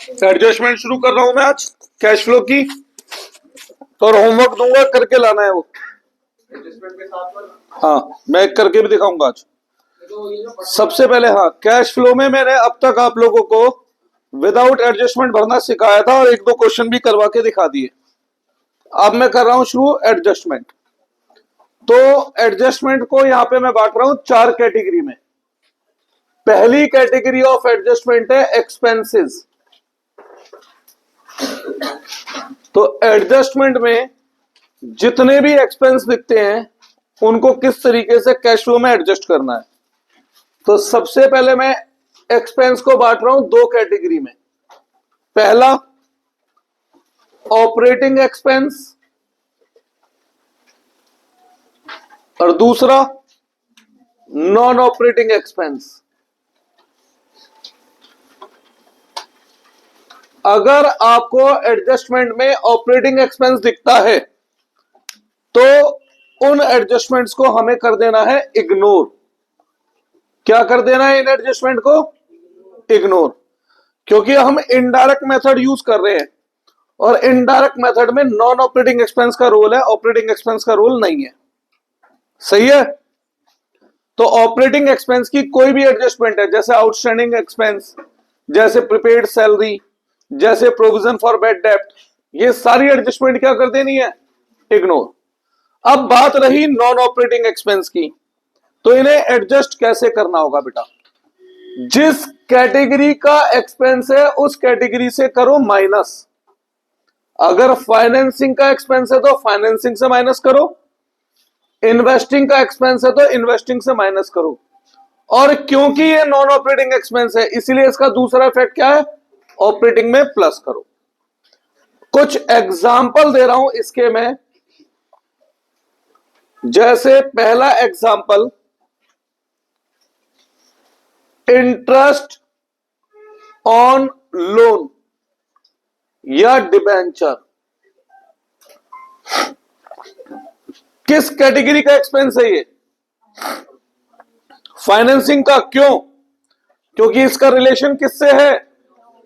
Adjustment शुरू कर रहा हूं मैं आज कैश फ्लो की, और होमवर्क दूंगा, करके लाना है वो। हाँ, मैं करके भी दिखाऊंगा आज। सबसे पहले हाँ, कैश फ्लो में मैंने अब तक आप लोगों को विदाउट एडजस्टमेंट भरना सिखाया था और एक दो क्वेश्चन भी करवा के दिखा दिए। अब मैं कर रहा हूं शुरू एडजस्टमेंट। तो एडजस्टमेंट को यहां पे मैं बांट रहा हूं चार कैटेगरी में। पहली कैटेगरी ऑफ एडजस्टमेंट है एक्सपेंसेस। तो एडजस्टमेंट में जितने भी एक्सपेंस दिखते हैं उनको किस तरीके से कैश फ्लो में एडजस्ट करना है। तो सबसे पहले मैं एक्सपेंस को बांट रहा हूं दो कैटेगरी में। पहला ऑपरेटिंग एक्सपेंस और दूसरा नॉन ऑपरेटिंग एक्सपेंस। अगर आपको एडजस्टमेंट में ऑपरेटिंग एक्सपेंस दिखता है तो उन एडजस्टमेंट्स को हमें कर देना है इग्नोर। क्या कर देना है इन एडजस्टमेंट को? इग्नोर। क्योंकि हम इनडायरेक्ट मेथड यूज कर रहे हैं और इनडायरेक्ट मेथड में नॉन ऑपरेटिंग एक्सपेंस का रोल है, ऑपरेटिंग एक्सपेंस का रोल नहीं है। सही है। तो ऑपरेटिंग एक्सपेंस की कोई भी एडजस्टमेंट है, जैसे आउटस्टैंडिंग एक्सपेंस, जैसे प्रीपेड सैलरी, जैसे प्रोविजन फॉर बैड डेब्ट, ये सारी एडजस्टमेंट क्या कर देनी है? इग्नोर। अब बात रही नॉन ऑपरेटिंग एक्सपेंस की, तो इन्हें एडजस्ट कैसे करना होगा बेटा? जिस कैटेगरी का एक्सपेंस है उस कैटेगरी से करो माइनस। अगर फाइनेंसिंग का एक्सपेंस है तो फाइनेंसिंग से माइनस करो, इन्वेस्टिंग का एक्सपेंस है तो इन्वेस्टिंग से माइनस करो। और क्योंकि ये नॉन ऑपरेटिंग एक्सपेंस है इसलिए इसका दूसरा इफेक्ट क्या है? ऑपरेटिंग में प्लस करो। कुछ एग्जाम्पल दे रहा हूं इसके में। जैसे पहला एग्जाम्पल, इंटरेस्ट ऑन लोन या डिबेंचर। किस कैटेगरी का एक्सपेंस है ये? फाइनेंसिंग का। क्यों? क्योंकि इसका रिलेशन किससे है?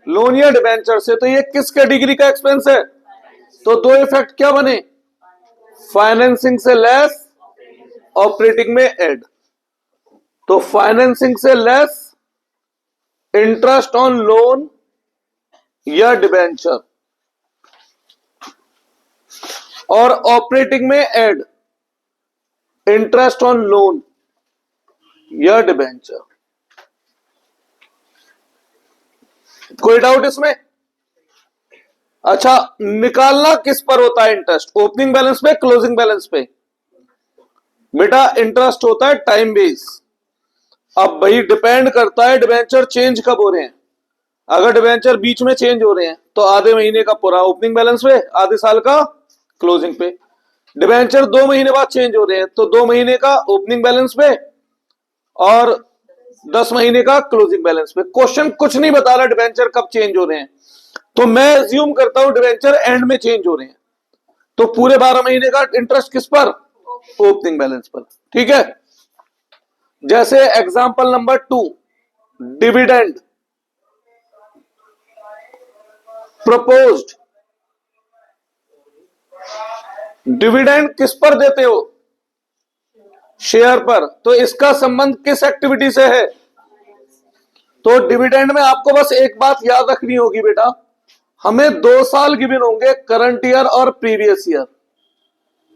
लोन या डिबेंचर से। तो ये किस कैटेगरी का एक्सपेंस है? तो दो इफेक्ट क्या बने? फाइनेंसिंग से लेस, ऑपरेटिंग में ऐड। तो फाइनेंसिंग से लेस इंटरेस्ट ऑन लोन या डिबेंचर, और ऑपरेटिंग में ऐड इंटरेस्ट ऑन लोन या डिबेंचर। कोई डाउट इसमें? अच्छा, निकालना किस पर होता है इंटरेस्ट? ओपनिंग बैलेंस पे, क्लोजिंग बैलेंस पे? बेटा इंटरेस्ट होता है टाइम बेस। अब भाई डिपेंड करता है डिबेंचर चेंज कब हो रहे हैं। अगर डिबेंचर बीच में चेंज हो रहे हैं तो आधे महीने का पूरा ओपनिंग बैलेंस पे, आधे साल का क्लोजिंग पे। डिबेंचर 2 महीने बाद चेंज हो रहे हैं तो 2 महीने का ओपनिंग बैलेंस पे और 10 महीने का क्लोजिंग बैलेंस पे। क्वेश्चन कुछ नहीं बता रहा डिबेंचर कब चेंज हो रहे हैं, तो मैं एज्यूम करता हूं डिबेंचर एंड में चेंज हो रहे हैं। तो पूरे 12 महीने का इंटरेस्ट किस पर? ओपनिंग बैलेंस पर। ठीक है। जैसे example number 2, dividend proposed. Dividend किस पर देते हो? शेयर पर। तो इसका संबंध किस एक्टिविटी से है? तो डिविडेंड में आपको बस एक बात याद रखनी होगी बेटा, हमें 2 साल गिवन होंगे, करंट ईयर और प्रीवियस ईयर।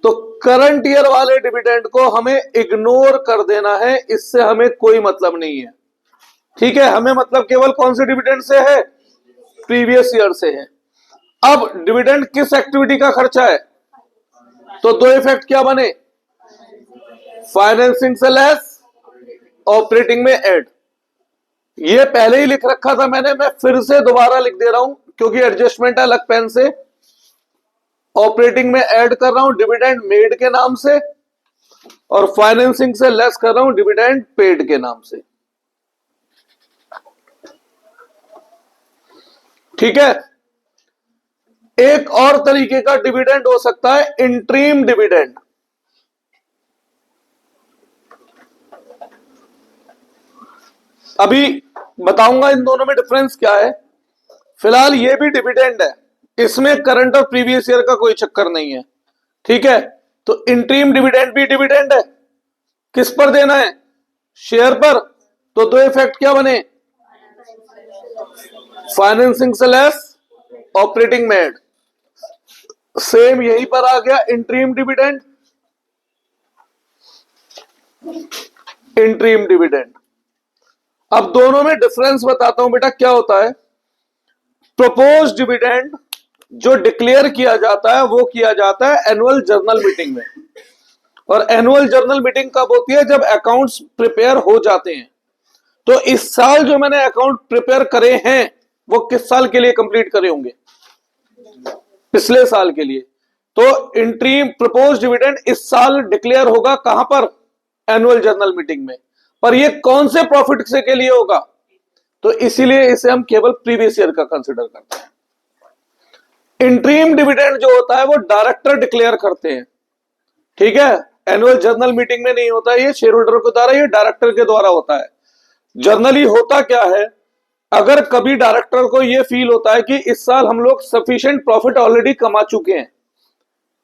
तो करंट ईयर वाले डिविडेंड को हमें इग्नोर कर देना है, इससे हमें कोई मतलब नहीं है। ठीक है। हमें मतलब केवल कौन से डिविडेंड से है? प्रीवियस ईयर से है। अब डिविडेंड किस एक्टिविटी का खर्चा है? तो दो इफेक्ट क्या बने? फाइनेंसिंग से लेस, ऑपरेटिंग में ऐड। ये पहले ही लिख रखा था मैंने, मैं फिर से दोबारा लिख दे रहा हूं क्योंकि एडजस्टमेंट है अलग पेन से। ऑपरेटिंग में ऐड कर रहा हूं डिविडेंड मेड के नाम से, और फाइनेंसिंग से लेस कर रहा हूं डिविडेंड पेड के नाम से। ठीक है। एक और तरीके का डिविडेंड हो सकता है इंट्रीम डिविडेंड। अभी बताऊंगा इन दोनों में डिफरेंस क्या है। फिलहाल ये भी डिविडेंड है, इसमें करंट और प्रीवियस ईयर का कोई चक्कर नहीं है, ठीक है। तो इंटरिम डिविडेंड भी डिविडेंड है, किस पर देना है, शेयर पर। तो दो इफेक्ट क्या बने, फाइनेंसिंग से लेस, ऑपरेटिंग में ऐड। सेम यहीं पर आ गया इंटरिम डिविडेंड, इंटरिम डिविडेंड। अब दोनों में डिफरेंस बताता हूं बेटा क्या होता है। प्रपोज डिविडेंड जो डिक्लेयर किया जाता है वो किया जाता है एनुअल जर्नल मीटिंग में, और एनुअल जर्नल मीटिंग कब होती है, जब अकाउंट्स प्रिपेयर हो जाते हैं। तो इस साल जो मैंने अकाउंट प्रिपेयर करे हैं वो किस साल के लिए कंप्लीट करे होंगे, पिछले साल के लिए। तो इंटरिम प्रपोज डिविडेंड इस साल डिक्लेयर होगा कहां पर, एनुअल जर्नल मीटिंग में। पर ये कौन से प्रॉफिट से के लिए होगा, तो इसीलिए इसे हम केवल प्रीवियस ईयर का कंसिडर करते हैं। इंटरिम डिविडेंड जो होता है वो डायरेक्टर डिक्लेयर करते हैं, ठीक है। एनुअल जर्नल मीटिंग में नहीं होता, ये शेयर होल्डर के द्वारा, ये डायरेक्टर के द्वारा होता है। जर्नली होता क्या है, अगर कभी डायरेक्टर को यह फील होता है कि इस साल हम लोग सफिशिएंट प्रॉफिट ऑलरेडी कमा चुके हैं,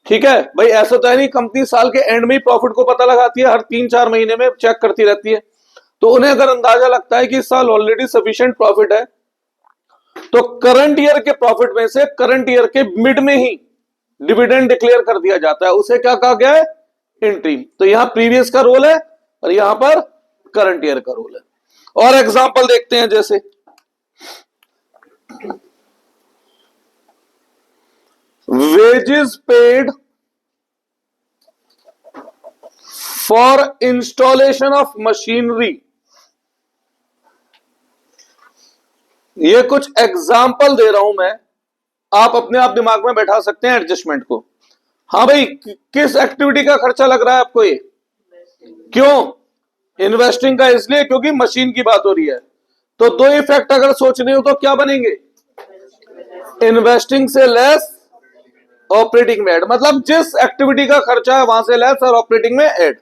ठीक है भाई, ऐसा तो है नहीं, कंपनी साल के एंड में ही प्रॉफिट को पता लगाती है, हर 3-4 महीने में चेक करती रहती है। तो उन्हें अगर अंदाजा लगता है कि इस साल ऑलरेडी सफिशिएंट प्रॉफिट है, तो करंट ईयर के प्रॉफिट में से करंट ईयर के मिड में ही डिविडेंड डिक्लेयर कर दिया जाता है। उसे क्या कहा गया है, इंटरिम। तो यहां प्रीवियस का रोल है और यहां पर करंट ईयर का रोल है। और एग्जांपल देखते हैं, जैसे wages paid for installation of machinery। ये कुछ एग्जाम्पल दे रहा हूं मैं, आप अपने आप दिमाग में बैठा सकते हैं एडजस्टमेंट को। हाँ भाई, किस एक्टिविटी का खर्चा लग रहा है आपको ये, क्यों, इन्वेस्टिंग का, इसलिए क्योंकि मशीन की बात हो रही है। तो दो इफेक्ट अगर सोचने हो तो क्या बनेंगे, इन्वेस्टिंग से लेस, ऑपरेटिंग में ऐड, मतलब जिस एक्टिविटी का खर्चा है वहां से लेस और ऑपरेटिंग में ऐड।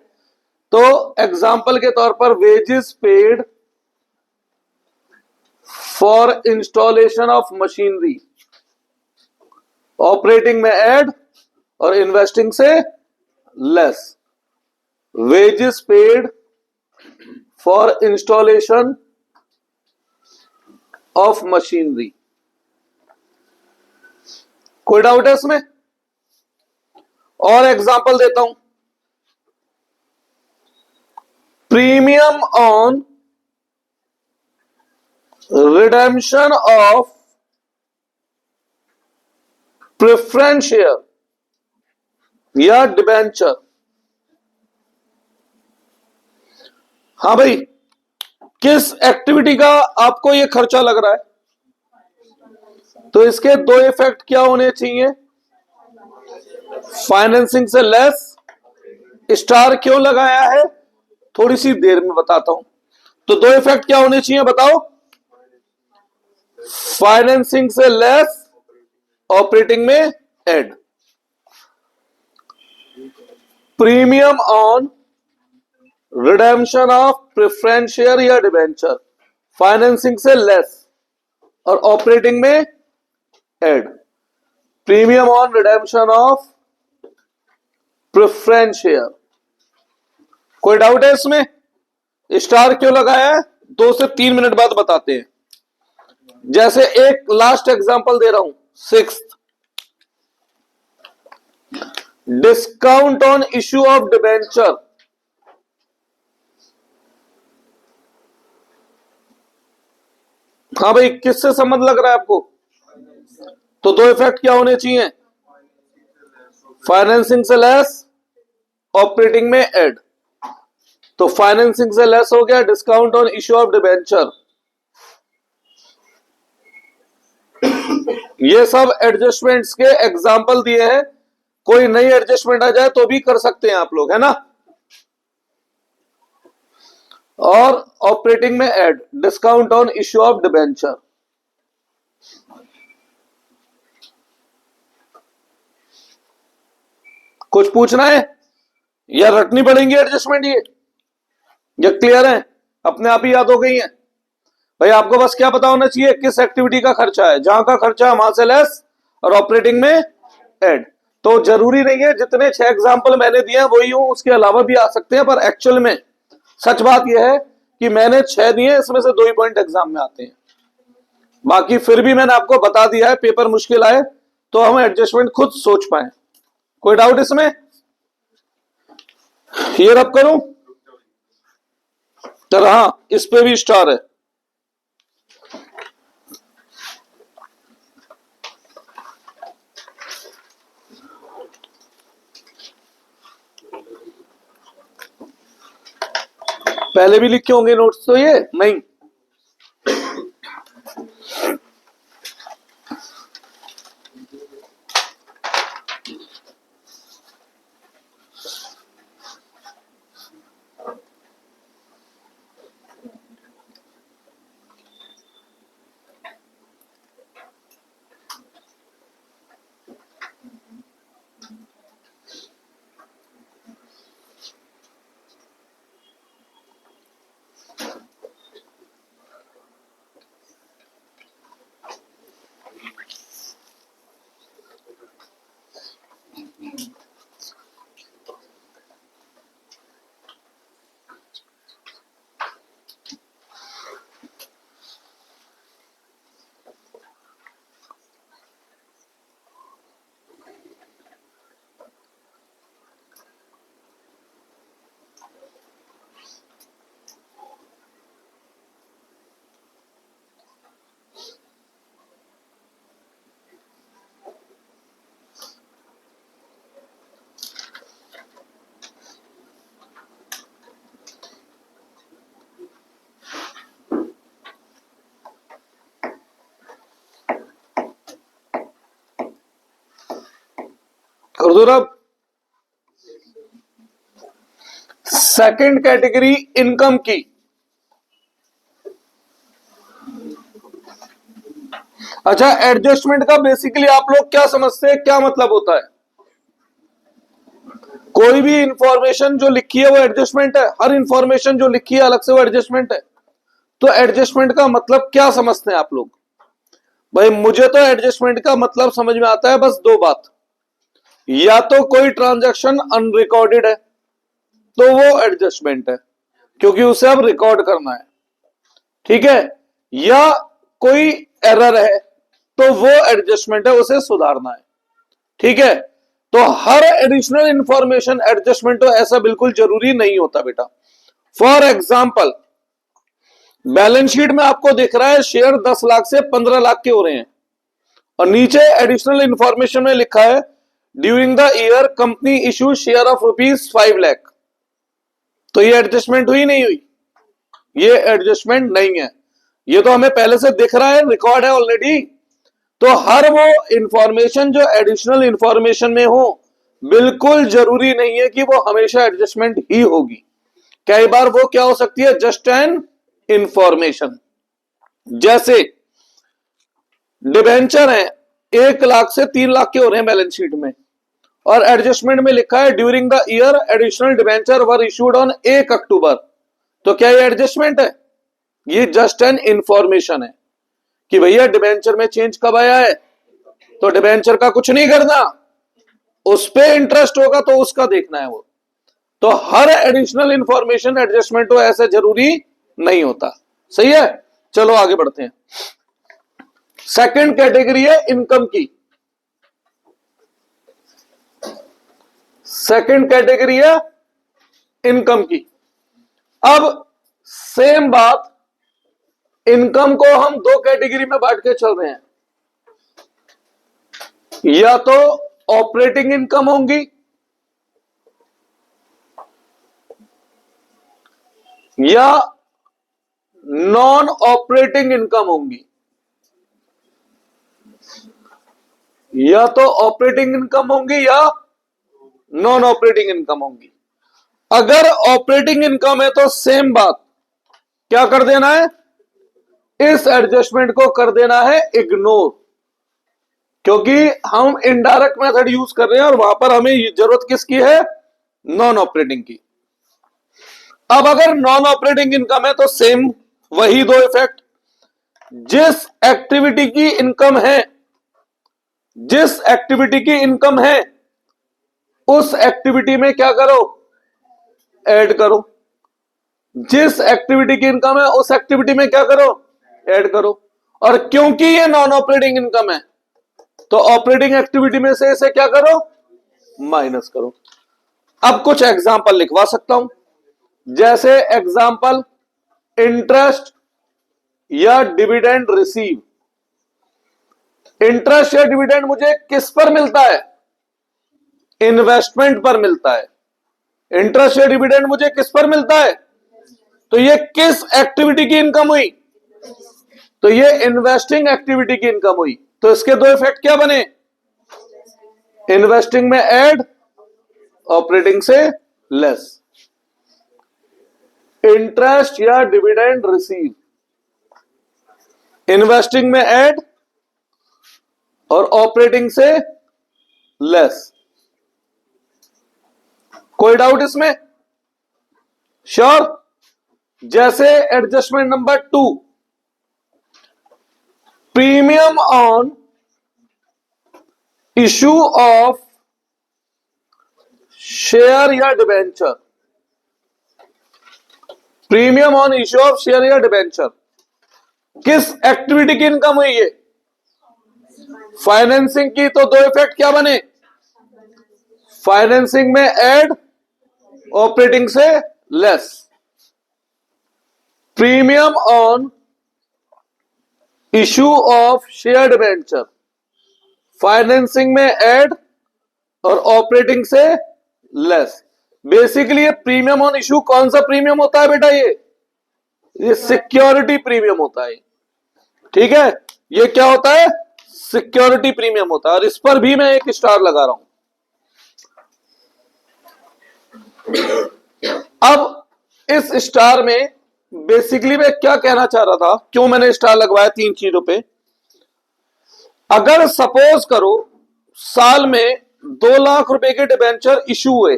तो एग्जांपल के तौर पर wages paid for installation of machinery, operating में ऐड और इन्वेस्टिंग से less. Wages paid for installation of machinery. कोई डाउट है इसमें? और एग्जांपल देता हूं, premium on redemption of preference share या डिबेंचर। हाँ भाई, किस एक्टिविटी का आपको यह खर्चा लग रहा है, तो इसके दो इफेक्ट क्या होने चाहिए, फाइनेंसिंग से लेस। स्टार क्यों लगाया है, थोड़ी सी देर में बताता हूं। तो दो इफेक्ट क्या होने चाहिए बताओ, फाइनेंसिंग से लेस, ऑपरेटिंग में add. Premium on redemption of preference share या डिबेंचर, फाइनेंसिंग से लेस और ऑपरेटिंग में add. Premium on redemption of preference share. कोई डाउट है इसमें? स्टार क्यों लगाया है, 2 से 3 मिनट बाद बताते हैं। जैसे एक लास्ट एग्जांपल दे रहा हूं, 6th, discount on issue of debenture. हाँ भाई, किससे संबंध लग रहा है आपको, तो दो इफेक्ट क्या होने चाहिए, फाइनेंसिंग से लेस, ऑपरेटिंग में ऐड। तो फाइनेंसिंग से लेस हो गया, discount on issue of debenture. ये सब एडजस्टमेंट्स के एग्जाम्पल दिए हैं, कोई नई एडजस्टमेंट आ जाए तो भी कर सकते हैं आप लोग, है ना। और ऑपरेटिंग में add, discount on issue of debenture. कुछ पूछना है या रटनी पड़ेंगी एडजस्टमेंट, ये क्लियर है, अपने आप ही याद हो गई है। भाई आपको बस क्या पता होना चाहिए, किस एक्टिविटी का खर्चा है, जहां का खर्चा है वहां से लेस और ऑपरेटिंग में ऐड। तो जरूरी नहीं है जितने 6 एग्जाम्पल मैंने दिए हैं वही हो, उसके अलावा भी आ सकते हैं, पर एक्चुअल में सच बात यह है कि मैंने 6 दिए, इसमें से 2 ही पॉइंट एग्जाम में आते हैं। बाकी फिर भी मैंने आपको बता दिया है, पेपर मुश्किल आए तो हम एडजस्टमेंट खुद सोच पाए। कोई डाउट इसमें? ये रब करूं? तो हाँ, इस पे भी स्टार है। पहले भी लिखे होंगे नोट्स तो ये नहीं। कर दो रब। सेकंड कैटेगरी इनकम की। अच्छा, एडजस्टमेंट का बेसिकली आप लोग क्या समझते हैं, क्या मतलब होता है? कोई भी इंफॉर्मेशन जो लिखी है वो एडजस्टमेंट है, हर इंफॉर्मेशन जो लिखी है अलग से वो एडजस्टमेंट है। तो एडजस्टमेंट का मतलब क्या समझते हैं आप लोग? भाई मुझे तो एडजस्टमेंट का मतलब समझ में आता है बस 2 बात। या तो कोई ट्रांजैक्शन अनरिकॉर्डेड है तो वो एडजस्टमेंट है, क्योंकि उसे अब रिकॉर्ड करना है, ठीक है। या कोई एरर है तो वो एडजस्टमेंट है, उसे सुधारना है, ठीक है। तो हर एडिशनल इंफॉर्मेशन एडजस्टमेंट तो ऐसा बिल्कुल जरूरी नहीं होता बेटा। फॉर एग्जाम्पल, बैलेंस शीट में आपको दिख रहा है शेयर 10 लाख से 15 लाख के हो रहे हैं, और नीचे एडिशनल इंफॉर्मेशन में लिखा है during the year company issue share of ₹5 lakh. तो ये एडजस्टमेंट हुई नहीं हुई? ये एडजस्टमेंट नहीं है, ये तो हमें पहले से दिख रहा है, रिकॉर्ड है ऑलरेडी। तो हर वो इंफॉर्मेशन जो एडिशनल इंफॉर्मेशन में हो, बिल्कुल जरूरी नहीं है कि वो हमेशा एडजस्टमेंट ही होगी। कई बार वो क्या हो सकती है, जस्ट एन इंफॉर्मेशन। जैसे डिबेंचर है 1 लाख से 3 लाख के हो रहे हैं बैलेंस शीट में, और एडजस्टमेंट में लिखा है during the year additional debenture were issued on 1 अक्टूबर। तो क्या ये एडजस्टमेंट है? ये जस्ट एन इंफॉर्मेशन है कि भैया डिबेंचर में चेंज कब आया है, तो डिबेंचर का कुछ नहीं करना, उस पे इंटरेस्ट होगा तो उसका देखना है वो। तो हर एडिशनल इंफॉर्मेशन एडजस्टमेंट हो ऐसा जरूरी नहीं होता, सही है। चलो आगे बढ़ते हैं। सेकंड कैटेगरी है इनकम की। सेकंड कैटेगरी है इनकम की। अब सेम बात, इनकम को हम 2 कैटेगरी में बांट के चल रहे हैं। या तो ऑपरेटिंग इनकम होंगी या नॉन ऑपरेटिंग इनकम होंगी। या तो ऑपरेटिंग इनकम होंगी या नॉन ऑपरेटिंग इनकम होंगी। अगर ऑपरेटिंग इनकम है तो सेम बात, क्या कर देना है, इस एडजस्टमेंट को कर देना है इग्नोर, क्योंकि हम इनडायरेक्ट मेथड यूज कर रहे हैं और वहां पर हमें जरूरत किसकी है, नॉन ऑपरेटिंग की। अब अगर नॉन ऑपरेटिंग इनकम है तो सेम वही 2 इफेक्ट, जिस एक्टिविटी की इनकम है, जिस एक्टिविटी की इनकम है उस एक्टिविटी में क्या करो, ऐड करो। जिस एक्टिविटी की इनकम है उस एक्टिविटी में क्या करो, ऐड करो। और क्योंकि ये नॉन ऑपरेटिंग इनकम है तो ऑपरेटिंग एक्टिविटी में से इसे क्या करो, माइनस करो। अब कुछ एग्जांपल लिखवा सकता हूं, जैसे एग्जांपल इंटरेस्ट या डिविडेंड रिसीव। इंटरेस्ट या डिविडेंड मुझे किस पर मिलता है, इन्वेस्टमेंट पर मिलता है। इंटरेस्ट या डिविडेंड मुझे किस पर मिलता है, तो ये किस एक्टिविटी की इनकम हुई, तो ये इन्वेस्टिंग एक्टिविटी की इनकम हुई। तो इसके दो इफेक्ट क्या बने, इन्वेस्टिंग में ऐड, ऑपरेटिंग से लेस। इंटरेस्ट या डिविडेंड रिसीव, इन्वेस्टिंग में ऐड और ऑपरेटिंग से लेस। कोई डाउट इसमें, श्योर। जैसे adjustment number 2, premium on issue of share या debenture. Premium on issue of share या डिबेंचर किस एक्टिविटी की इनकम हुई है, फाइनेंसिंग की। तो दो इफेक्ट क्या बने, फाइनेंसिंग में ऐड, ऑपरेटिंग से less. Premium on issue of share debenture, financing में ऐड और ऑपरेटिंग से लेस। बेसिकली ये प्रीमियम ऑन इशू कौन सा प्रीमियम होता है बेटा, ये सिक्योरिटी प्रीमियम होता है। ठीक है, ये क्या होता है, सिक्योरिटी प्रीमियम होता है। और इस पर भी मैं एक स्टार लगा रहा हूं। अब इस स्टार में बेसिकली मैं क्या कहना चाह रहा था, क्यों मैंने स्टार लगवाया, तीन चीजों पे। अगर सपोज करो साल में 2 लाख रुपए के डिबेंचर इशू हुए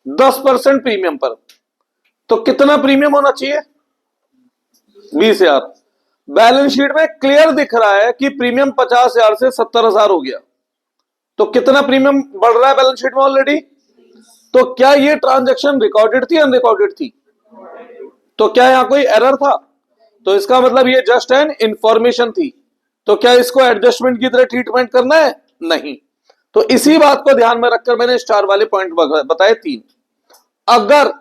10% प्रीमियम पर, तो कितना प्रीमियम होना चाहिए, 20,000। बैलेंस शीट में क्लियर दिख रहा है कि प्रीमियम 50,000 से 70,000 हो गया, तो कितना प्रीमियम बढ़ रहा है बैलेंस शीट में ऑलरेडी। तो क्या ये ट्रांजैक्शन रिकॉर्डेड थी, अनरिकॉर्डेड थी, तो क्या यहां कोई एरर था, तो इसका मतलब ये जस्ट एन इंफॉर्मेशन थी। तो क्या इसको एडजस्टमेंट की तरह ट्रीटमेंट करना है, नहीं। तो इसी बात को ध्यान में रखकर मैंने स्टार वाले पॉइंट बताए 3। अगर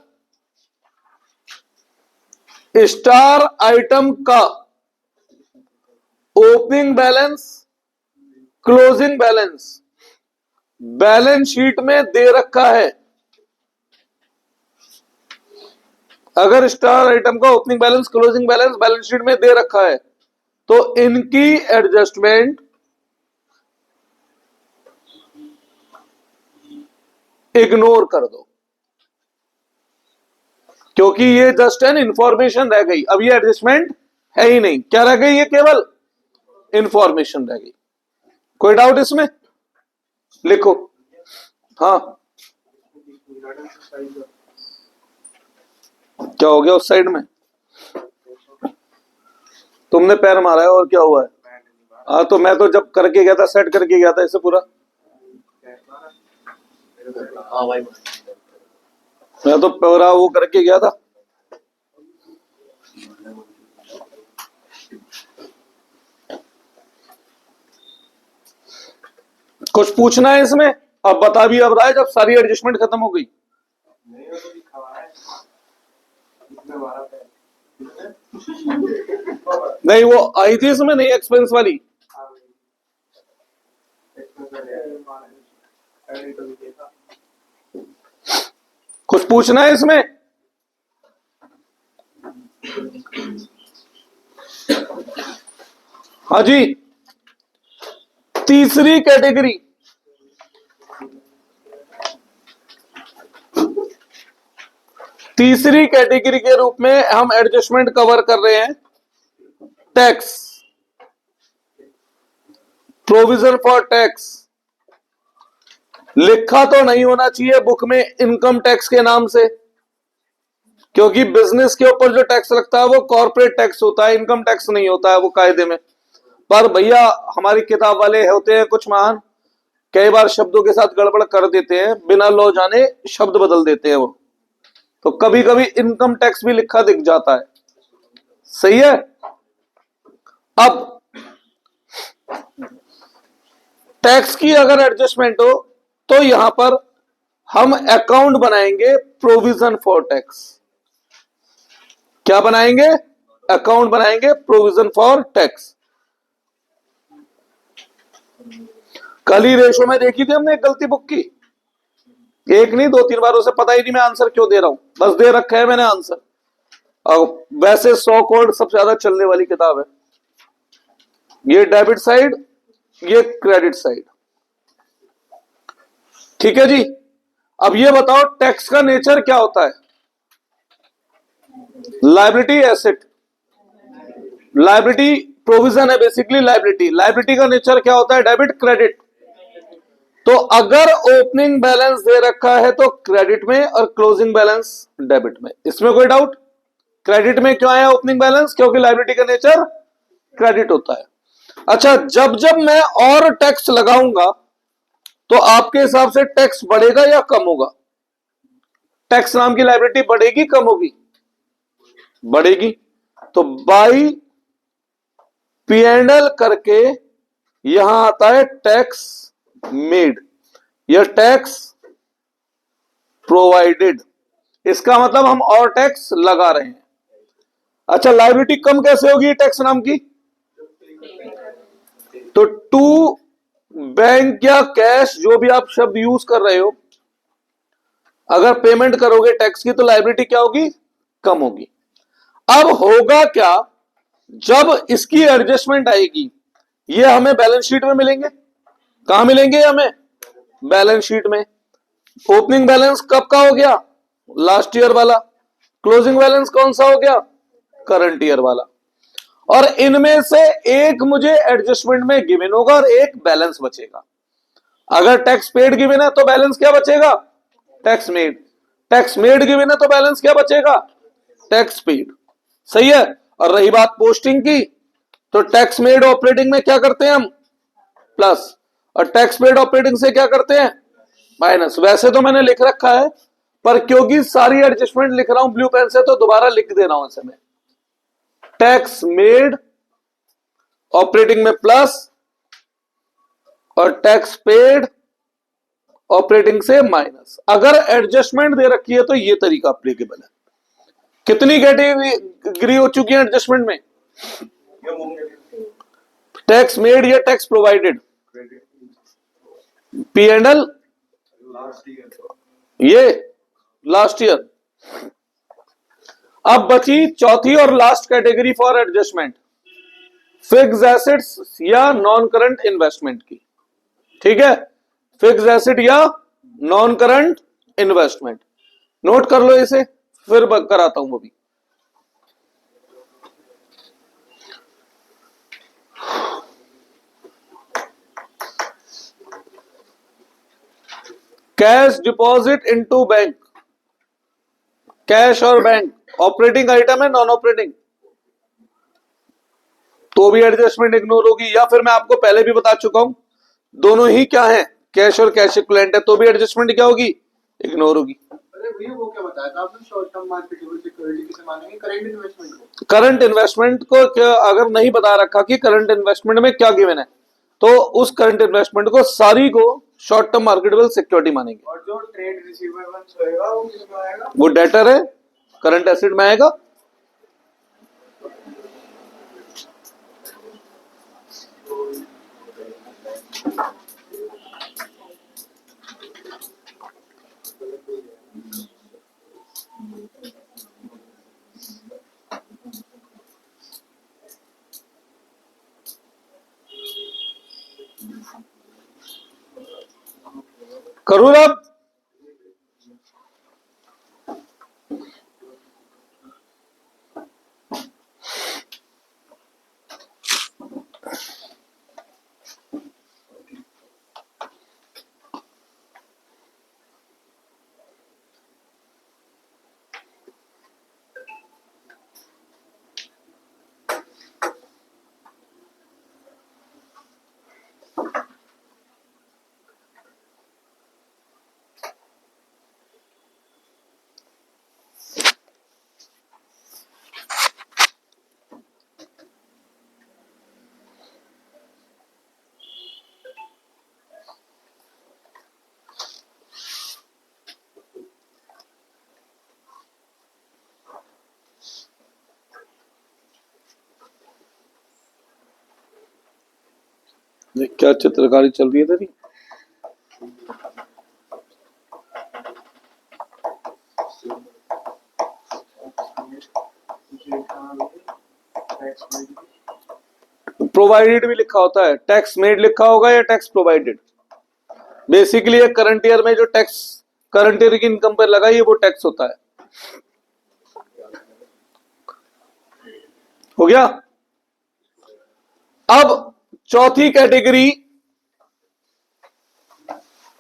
स्टार आइटम का opening balance, closing balance balance sheet में दे रखा है, अगर स्टार आइटम का opening balance, closing balance balance sheet में दे रखा है, तो इनकी एडजस्टमेंट इग्नोर कर दो, क्योंकि ये जस्ट एन इंफॉर्मेशन रह गई। अब ये एडजस्टमेंट है ही नहीं, क्या रह गई, ये केवल इंफॉर्मेशन रह गई। कोई डाउट इसमें, लिखो। हाँ, क्या हो गया उस साइड में, तुमने पैर मारा है और क्या हुआ है। हाँ, तो मैं तो जब करके गया था, सेट करके गया था इसे पूरा, मैं तो पूरा वो करके गया था। कुछ पूछना है इसमें, अब बता भी अब रहा है जब सारी एडजस्टमेंट खत्म हो गई। नहीं, वो आई थी इसमें, नहीं एक्सपेंस वाली। कुछ पूछना है इसमें, हाँ जी। तीसरी कैटेगरी, तीसरी कैटेगरी के रूप में हम एडजस्टमेंट कवर कर रहे हैं टैक्स, प्रोविजन फॉर टैक्स। लिखा तो नहीं होना चाहिए बुक में इनकम टैक्स के नाम से, क्योंकि बिजनेस के ऊपर जो टैक्स लगता है वो कॉर्पोरेट टैक्स होता है, इनकम टैक्स नहीं होता है वो कायदे में। पर भैया हमारी किताब वाले होते हैं कुछ महान, कई बार शब्दों के साथ गड़बड़ कर देते हैं, बिना लो जाने शब्द बदल देते हैं वो, तो कभी कभी इनकम टैक्स भी लिखा दिख जाता है। सही है। अब टैक्स की अगर एडजस्टमेंट हो तो यहां पर हम अकाउंट बनाएंगे प्रोविजन फॉर टैक्स। क्या बनाएंगे? अकाउंट बनाएंगे प्रोविजन फॉर टैक्स। कल ही रेशो में देखी थी हमने एक गलती बुक की, एक नहीं दो तीन बार, उसे पता ही नहीं मैं आंसर क्यों दे रहा हूं, बस दे रखा है मैंने आंसर। और वैसे 100 कोड सबसे ज्यादा चलने वाली किताब है। ये डेबिट साइड, ये क्रेडिट साइड। ठीक है जी। अब ये बताओ टैक्स का नेचर क्या होता है? लायबिलिटी एसेट, लायबिलिटी प्रोविजन है बेसिकली। लायबिलिटी, लायबिलिटी का नेचर क्या होता है? Debit credit. तो अगर ओपनिंग बैलेंस दे रखा है तो क्रेडिट में और क्लोजिंग बैलेंस डेबिट में, इसमें कोई डाउट? क्रेडिट में क्यों आया ओपनिंग बैलेंस? क्योंकि लायबिलिटी का नेचर क्रेडिट होता है। अच्छा, जब जब मैं और टैक्स लगाऊंगा तो आपके हिसाब से टैक्स बढ़ेगा या कम होगा? टैक्स नाम की लायबिलिटी बढ़ेगी कम होगी? बढ़ेगी। तो बाई पीएनएल करके यहां आता है टैक्स मेड या टैक्स प्रोवाइडेड। इसका मतलब हम और टैक्स लगा रहे हैं। अच्छा, लायबिलिटी कम कैसे होगी टैक्स नाम की? तो टू बैंक या कैश, जो भी आप शब्द यूज कर रहे हो, अगर पेमेंट करोगे टैक्स की तो लायबिलिटी क्या होगी? कम होगी। अब होगा क्या जब इसकी एडजस्टमेंट आएगी? ये हमें बैलेंस शीट में मिलेंगे। कहां मिलेंगे हमें? बैलेंस शीट में। ओपनिंग बैलेंस कब का हो गया? लास्ट ईयर वाला। क्लोजिंग बैलेंस कौन सा हो गया? करंट ईयर वाला। और इनमें से एक मुझे एडजस्टमेंट में गिवन होगा और एक बैलेंस बचेगा। अगर टैक्स पेड गिवन है तो बैलेंस क्या बचेगा? Tax made. Tax made given है तो बैलेंस क्या बचेगा? Tax paid. सही है। और रही बात पोस्टिंग की, तो टैक्स मेड ऑपरेटिंग में क्या करते हैं हम? प्लस। और टैक्स पेड ऑपरेटिंग से क्या करते हैं? माइनस। वैसे तो मैंने लिख रखा है, पर क्योंकि सारी एडजस्टमेंट लिख रहा हूं ब्लू पेन से तो दोबारा लिख दे रहा हूं इसे मैं। टैक्स मेड ऑपरेटिंग में प्लस और टैक्स पेड ऑपरेटिंग से माइनस। अगर एडजस्टमेंट दे रखी है तो ये तरीका अप्लीकेबल है। कितनी कैटेगरी हो चुकी है एडजस्टमेंट में? टैक्स मेड या tax provided? P and L, ये लास्ट ईयर। अब बची चौथी और last category for adjustment, fix assets या नॉन करंट इन्वेस्टमेंट की। ठीक है, फिक्स एसेट या नॉन करंट इन्वेस्टमेंट। नोट कर लो इसे, फिर कराता हूं अभी। Cash deposit into bank, cash और बैंक ऑपरेटिंग आइटम है नॉन ऑपरेटिंग? तो भी एडजस्टमेंट इग्नोर होगी, या फिर मैं आपको पहले भी बता चुका हूं दोनों ही क्या है? कैश और कैश इक्विवेलेंट है, तो भी एडजस्टमेंट क्या होगी? इग्नोर होगी। वो क्या बताया था आपने, शॉर्ट टर्म मार्केटेबल सिक्योरिटी किसे मानेंगे? करंट इन्वेस्टमेंट को। करंट इन्वेस्टमेंट को क्या अगर नहीं बता रखा कि करंट इन्वेस्टमेंट में क्या गिवन है, तो उस करंट इन्वेस्टमेंट को सारी को शॉर्ट टर्म मार्केटेबल सिक्योरिटी मानेंगे। और जो ट्रेड रिसीवेबल्स होएगा वो किसमें आएगा? वो डेटर है, करंट एसेट में आएगा। करूँ अब? ये क्या चित्रकारी चल रही है तेरी? प्रोवाइडेड भी लिखा होता है, टैक्स मेड लिखा होगा या tax provided. Basically current year में जो टैक्स करंट ईयर की इनकम पर लगा ये वो टैक्स होता है। हो गया। अब चौथी कैटेगरी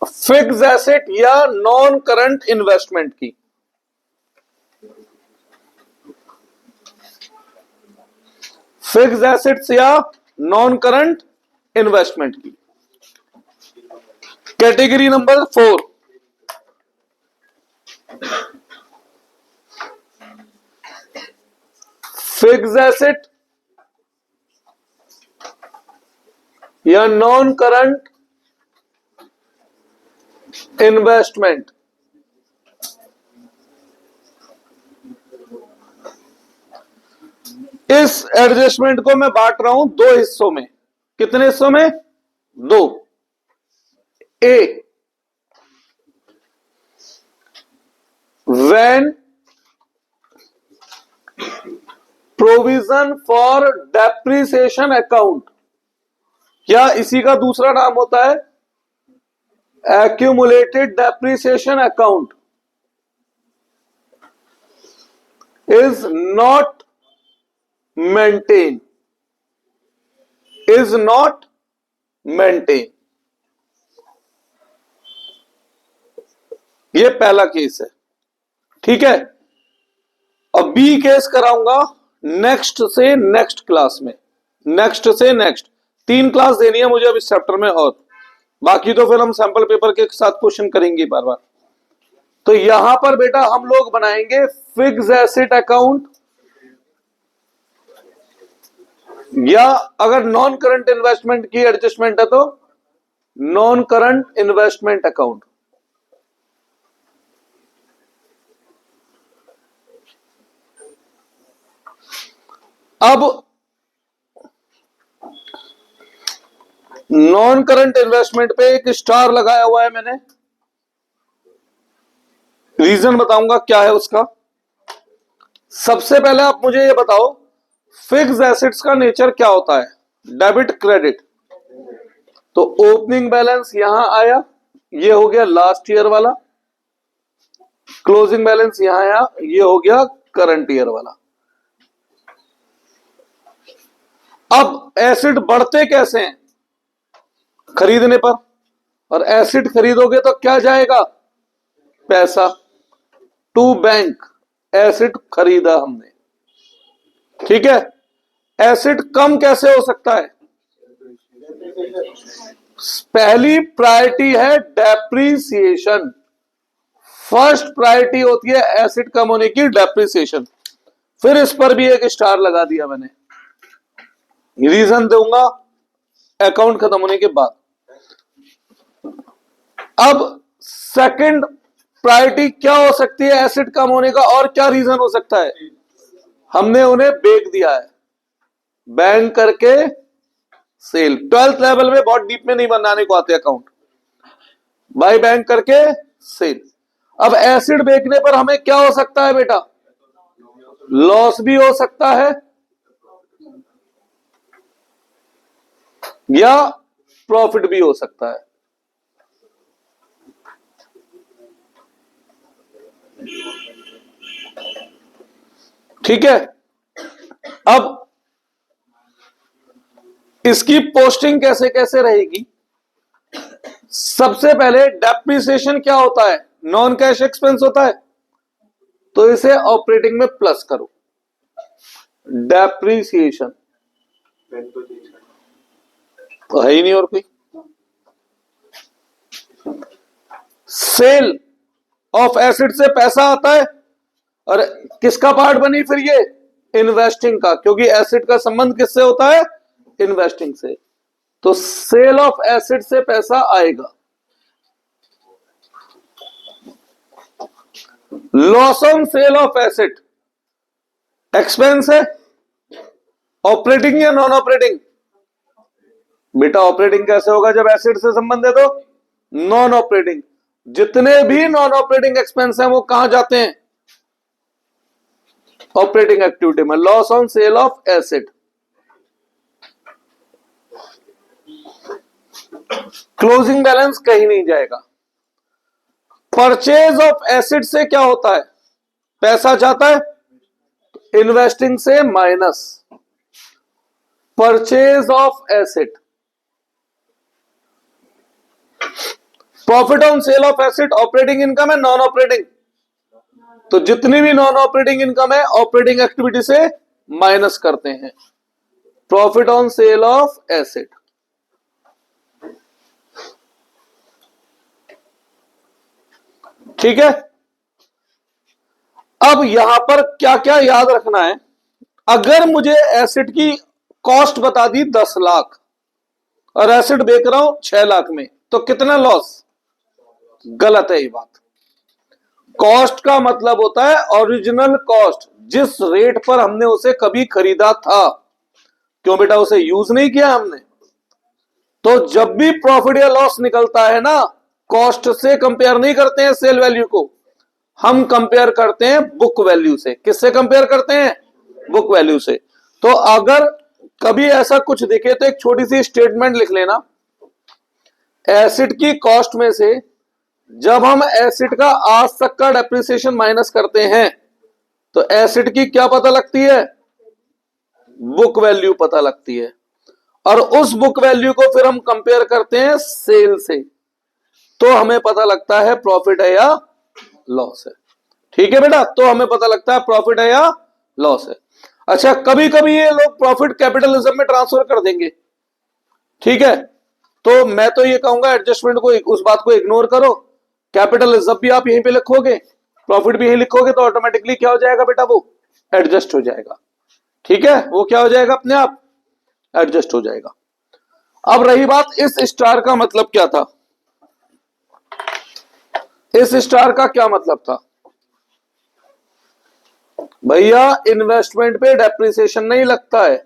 फिक्स एसेट या नॉन करंट इन्वेस्टमेंट की। फिक्स एसेट्स या नॉन करंट इन्वेस्टमेंट की कैटेगरी नंबर 4, फिक्स एसेट या नॉन करंट इन्वेस्टमेंट। इस एडजस्टमेंट को मैं बांट रहा हूं दो हिस्सों में। कितने हिस्सों में? दो। A, when provision for depreciation account, क्या इसी का दूसरा नाम होता है accumulated depreciation account, is not maintain, is not maintain. ये पहला केस है, ठीक है। अब बी केस कराऊंगा नेक्स्ट से नेक्स्ट क्लास में, नेक्स्ट से नेक्स्ट 3 क्लास देनी है मुझे अब इस चैप्टर में, और बाकी तो फिर हम सैंपल पेपर के साथ क्वेश्चन करेंगे बार बार। तो यहां पर बेटा हम लोग बनाएंगे फिक्स एसेट अकाउंट, या अगर नॉन करंट इन्वेस्टमेंट की एडजस्टमेंट है तो नॉन करंट इन्वेस्टमेंट अकाउंट। अब नॉन करंट इन्वेस्टमेंट पे एक स्टार लगाया हुआ है मैंने, रीजन बताऊंगा क्या है उसका। सबसे पहले आप मुझे ये बताओ फिक्स एसेट्स का नेचर क्या होता है, डेबिट क्रेडिट। तो ओपनिंग बैलेंस यहां आया, ये हो गया लास्ट ईयर वाला, क्लोजिंग बैलेंस यहां आया, ये हो गया करंट ईयर वाला। अब एसेट बढ़ते कैसे हैं? खरीदने पर, और एसेट खरीदोगे तो क्या जाएगा? पैसा टू बैंक। एसेट खरीदा हमने, ठीक है। एसेट कम कैसे हो सकता है? पहली प्रायोरिटी है डेप्रिसिएशन, फर्स्ट प्रायोरिटी होती है एसेट कम होने की डेप्रिसिएशन। फिर इस पर भी एक स्टार लगा दिया मैंने, रीजन दूंगा अकाउंट खत्म होने के बाद। अब सेकंड प्रायोरिटी क्या हो सकती है एसेट कम होने का, और क्या रीजन हो सकता है? हमने उन्हें बेच दिया है, बैंक करके सेल। 12th लेवल में बहुत डीप में नहीं बनाने को आते अकाउंट, बाय बैंक करके सेल। अब एसिड बेचने पर हमें क्या हो सकता है बेटा? लॉस भी हो सकता है या प्रॉफिट भी हो सकता है। ठीक है। अब इसकी पोस्टिंग कैसे कैसे रहेगी? सबसे पहले डेप्रिसिएशन क्या होता है? नॉन कैश एक्सपेंस होता है, तो इसे ऑपरेटिंग में प्लस करो, डेप्रिसिएशन। तो है ही नहीं और कोई। सेल ऑफ एसेट से पैसा आता है, और किसका पार्ट बनी फिर ये? इन्वेस्टिंग का, क्योंकि एसेट का संबंध किससे होता है? इन्वेस्टिंग से। तो सेल ऑफ एसेट से पैसा आएगा। Loss on sale of asset expense है, ऑपरेटिंग या नॉन ऑपरेटिंग? बेटा ऑपरेटिंग कैसे होगा जब एसिड से संबंधित हो? Non operating. जितने भी नॉन ऑपरेटिंग एक्सपेंस हैं वो कहां जाते हैं? ऑपरेटिंग एक्टिविटी में। Loss on sale of acid. Closing balance कहीं नहीं जाएगा। परचेज ऑफ एसिड से क्या होता है? पैसा जाता है, इन्वेस्टिंग से minus. Purchase of acid. Profit on sale of acid operating income है, नॉन ऑपरेटिंग? तो जितनी भी नॉन ऑपरेटिंग इनकम है ऑपरेटिंग एक्टिविटी से माइनस करते हैं। Profit on sale of acid. ठीक है। अब यहां पर क्या क्या याद रखना है? अगर मुझे एसिड की कॉस्ट बता दी 10 लाख और एसिड बेच रहा हूं 6 लाख में, तो कितना लॉस? गलत है ये बात। कॉस्ट का मतलब होता है ओरिजिनल कॉस्ट, जिस रेट पर हमने उसे कभी खरीदा था। क्यों बेटा? उसे यूज नहीं किया हमने। तो जब भी प्रॉफिट या लॉस निकलता है ना, कॉस्ट से कंपेयर नहीं करते हैं सेल वैल्यू को, हम कंपेयर करते हैं बुक वैल्यू से। किससे कंपेयर करते हैं? बुक वैल्यू से। तो अगर कभी ऐसा कुछ दिखे तो एक छोटी सी स्टेटमेंट लिख लेना। एसिड की कॉस्ट में से जब हम एसिड का आज तक का डेप्रिसिएशन माइनस करते हैं तो एसिड की क्या पता लगती है? बुक वैल्यू पता लगती है। और उस बुक वैल्यू को फिर हम कंपेयर करते हैं सेल से, तो हमें पता लगता है प्रॉफिट है या लॉस है। ठीक है बेटा? तो हमें पता लगता है प्रॉफिट है या लॉस है। अच्छा, कभी कभी ये लोग प्रॉफिट कैपिटलिज्म में ट्रांसफर कर देंगे। ठीक है, तो मैं तो ये कहूंगा एडजस्टमेंट को, उस बात को इग्नोर करो। कैपिटल जब भी आप यहीं पे लिखोगे, प्रॉफिट भी यहीं लिखोगे, तो ऑटोमेटिकली क्या हो जाएगा बेटा? वो एडजस्ट हो जाएगा। ठीक है, वो क्या हो जाएगा? अपने आप एडजस्ट हो जाएगा। अब रही बात इस स्टार का मतलब क्या था? इस स्टार का क्या मतलब था भैया? इन्वेस्टमेंट पे डेप्रिसिएशन नहीं लगता है।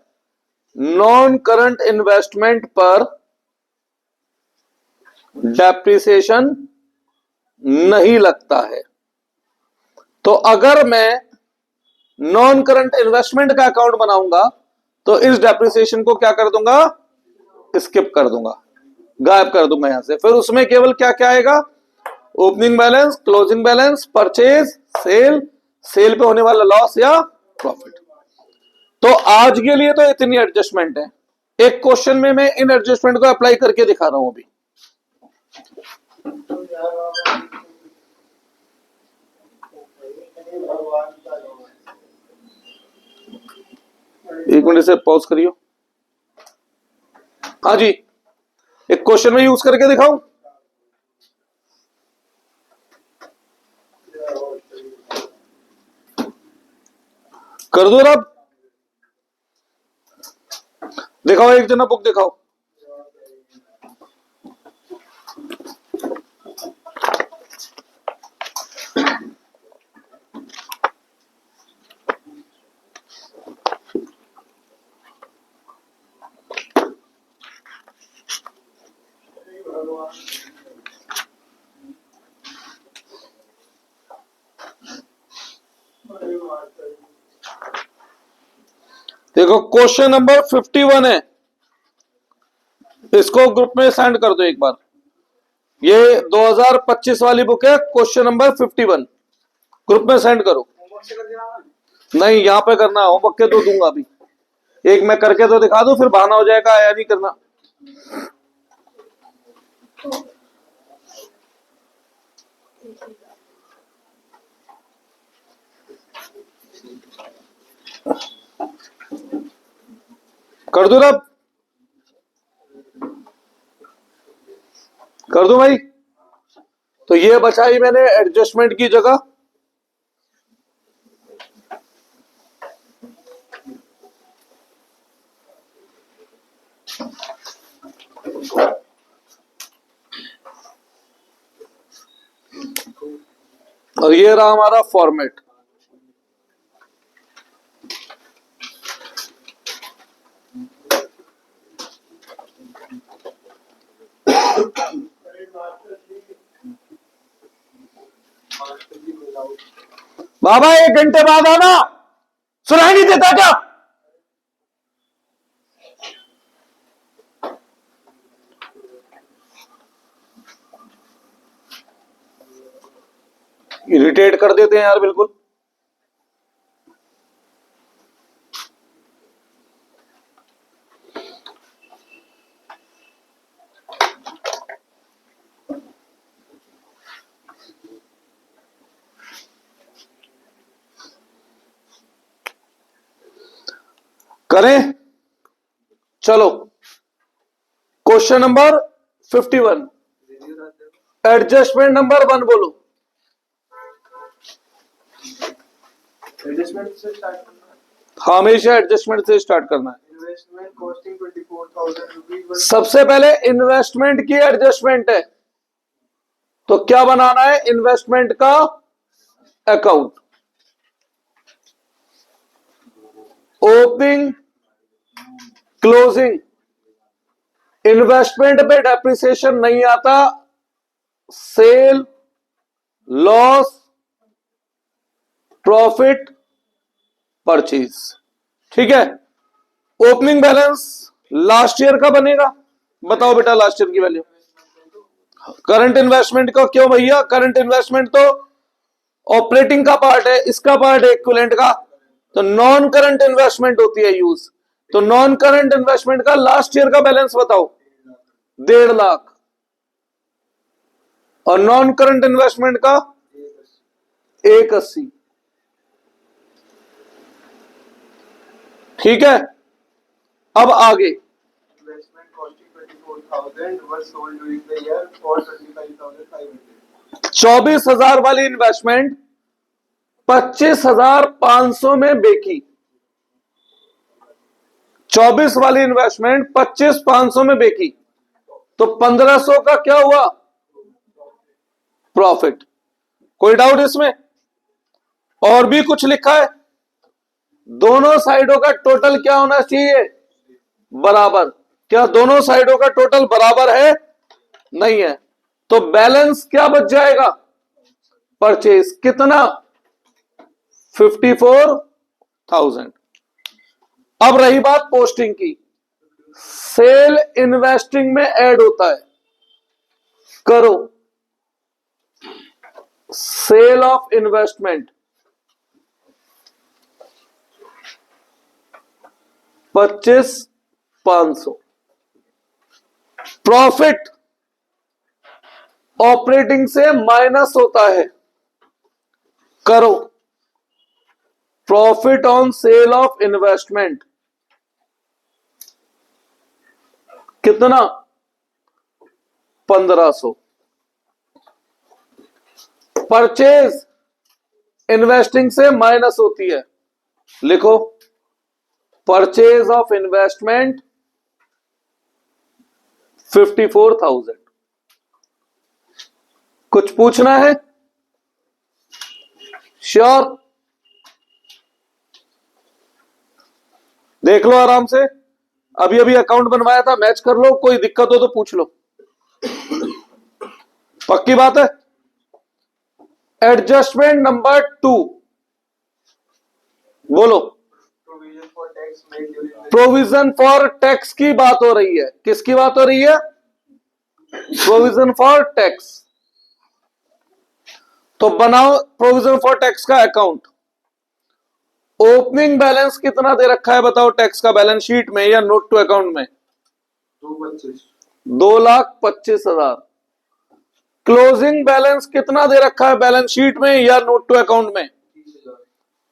नॉन करंट इन्वेस्टमेंट पर डेप्रिसिएशन नहीं लगता है। तो अगर मैं नॉन करंट इन्वेस्टमेंट का अकाउंट बनाऊंगा तो इस डेप्रिसिएशन को क्या कर दूंगा? स्किप कर दूंगा, गायब कर दूंगा यहां से। फिर उसमें केवल क्या क्या आएगा? Opening balance, closing balance, purchase, sale, sale पे होने वाला लॉस या प्रॉफिट। तो आज के लिए तो इतनी एडजस्टमेंट है। एक क्वेश्चन में मैं इन एडजस्टमेंट को अप्लाई करके दिखा रहा हूं अभी। एक मिनट से पॉज करियो। हाँ जी, एक क्वेश्चन में यूज करके दिखाऊं? कर दो रब। दिखाओ, एक जना बुक दिखाओ। देखो, क्वेश्चन नंबर 51 है। इसको ग्रुप में सेंड कर दो एक बार। ये 2025 वाली बुक है, क्वेश्चन नंबर 51। ग्रुप में सेंड करो। नहीं, यहां पे करना है, होमवर्क के 2 दूंगा अभी। एक मैं करके तो दिखा दूं, फिर बहाना हो जाएगा आया नहीं करना। कर दो रब, कर दो भाई। तो ये बचाई मैंने एडजस्टमेंट की जगह। और ये रहा हमारा फॉर्मेट। बाबा 1 घंटे बाद आना, सुनाई नहीं देता क्या? इरिटेट कर देते हैं यार बिल्कुल। करें, चलो क्वेश्चन नंबर 51, एडजस्टमेंट नंबर 1 बोलो। एडजस्टमेंट से स्टार्ट करना है। हमेशा एडजस्टमेंट से स्टार्ट करना है। Investment costing 24,000 rupees. सबसे पहले इन्वेस्टमेंट की एडजस्टमेंट है, तो क्या बनाना है? इन्वेस्टमेंट का अकाउंट। ओपनिंग क्लोजिंग, इन्वेस्टमेंट पे डेप्रिसिएशन नहीं आता, सेल, लॉस, प्रॉफिट, परचेज। ठीक है। ओपनिंग बैलेंस लास्ट ईयर का बनेगा, बताओ बेटा लास्ट ईयर की वैल्यू। करंट इन्वेस्टमेंट का क्यों भैया? करंट इन्वेस्टमेंट तो ऑपरेटिंग का पार्ट है, इसका पार्ट है इक्विवेलेंट का, तो नॉन करंट इन्वेस्टमेंट होती है यूज। तो नॉन करंट इन्वेस्टमेंट का लास्ट ईयर का बैलेंस बताओ, 1.5 लाख। और नॉन करंट इन्वेस्टमेंट का 180। ठीक है। अब आगे investment costing 24,000 was sold during the year for 25,500। 24,000 वाली इन्वेस्टमेंट 25,500 में बेची। 24 वाली इन्वेस्टमेंट 25,500 में बेची, तो 1,500 का क्या हुआ? प्रॉफिट। कोई डाउट इसमें? और भी कुछ लिखा है? दोनों साइडों का टोटल क्या होना चाहिए? बराबर। क्या दोनों साइडों का टोटल बराबर है? नहीं है, तो बैलेंस क्या बच जाएगा? परचेज। कितना? 54,000। अब रही बात पोस्टिंग की, सेल इन्वेस्टिंग में ऐड होता है, करो। Sale of investment 25,500। Profit operating से माइनस होता है, करो। Profit on sale of investment कितना? 1,500। परचेज इन्वेस्टिंग से माइनस होती है, लिखो परचेज ऑफ इन्वेस्टमेंट 54,000। कुछ पूछना है? श्योर? देख लो आराम से, अभी अभी अकाउंट बनवाया था, मैच कर लो, कोई दिक्कत हो तो पूछ लो। पक्की बात है। एडजस्टमेंट नंबर 2 बोलो। प्रोविजन फॉर टैक्स की बात हो रही है। किसकी बात हो रही है? Provision for tax. तो बनाओ प्रोविजन फॉर टैक्स का अकाउंट। ओपनिंग बैलेंस कितना दे रखा है बताओ टैक्स का, बैलेंस शीट में या नोट टू अकाउंट में? 2,25,000। क्लोजिंग बैलेंस कितना दे रखा है बैलेंस शीट में या नोट टू अकाउंट में?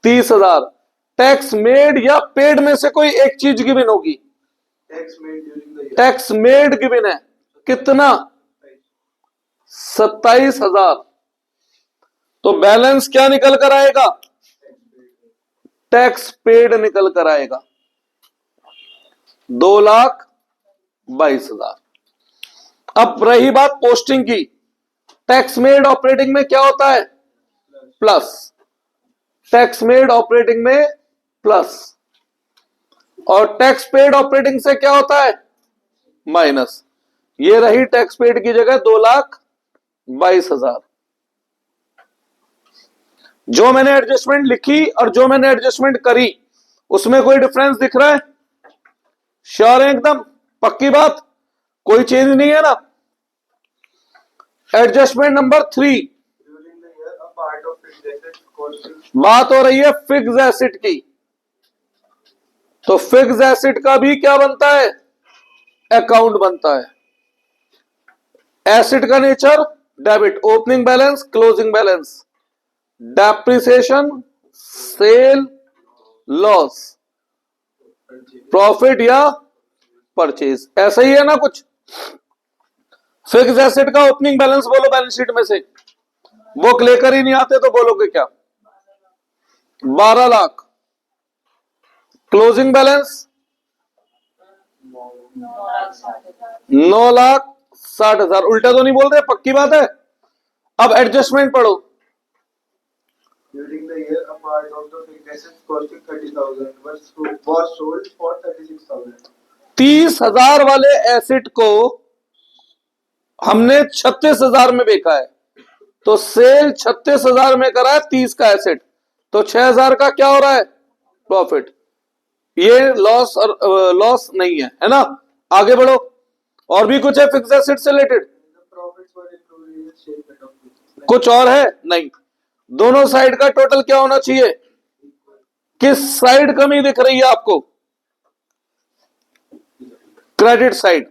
30,000। टैक्स मेड या पेड में से कोई एक चीज गिवन होगी। टैक्स मेड गिवन है, कितना? 27,000। तो बैलेंस क्या निकल कर आएगा? टैक्स पेड निकल कर आएगा, 2,22,000। अब रही बात पोस्टिंग की, टैक्स मेड ऑपरेटिंग में क्या होता है? प्लस। टैक्स मेड ऑपरेटिंग में प्लस, और टैक्स पेड ऑपरेटिंग से क्या होता है? माइनस। ये रही टैक्स पेड की जगह 2,22,000। जो मैंने एडजस्टमेंट लिखी और जो मैंने एडजस्टमेंट करी उसमें कोई डिफरेंस दिख रहा है? श्योर है एकदम? पक्की बात? कोई चेंज नहीं है ना? Adjustment number 3, During the year, a part of fixed assets costing बात हो रही है फिक्स एसेट की। तो फिक्स एसेट का भी क्या बनता है? अकाउंट बनता है। एसेट का nature debit, opening balance, closing balance, depreciation, sale, loss, profit या परचेज, ऐसा ही है ना कुछ? फिक्स एसेट का ओपनिंग बैलेंस बोलो बैलेंस शीट में से, बुक लेकर ही नहीं आते तो बोलोगे क्या? 12 लाख। Closing balance 9,60,000। उल्टा तो नहीं बोल रहे? पक्की बात है। अब एडजस्टमेंट पढ़ो। during the year, a part of the fixed assets costing 30,000 was sold for 36,000. 30,000 वाले एसेट को हमने 36,000 में बेचा है, तो सेल 36,000 में करा है 30 का एसेट, तो 6,000 का क्या हो रहा है? प्रॉफिट। ये लॉस और लॉस नहीं है ना? आगे बढ़ो। और भी कुछ है फिक्स एसेट से related? The profits were included in the statement of business. कुछ और है? नहीं। दोनों साइड का टोटल क्या होना चाहिए? किस साइड कमी दिख रही है आपको? Credit side.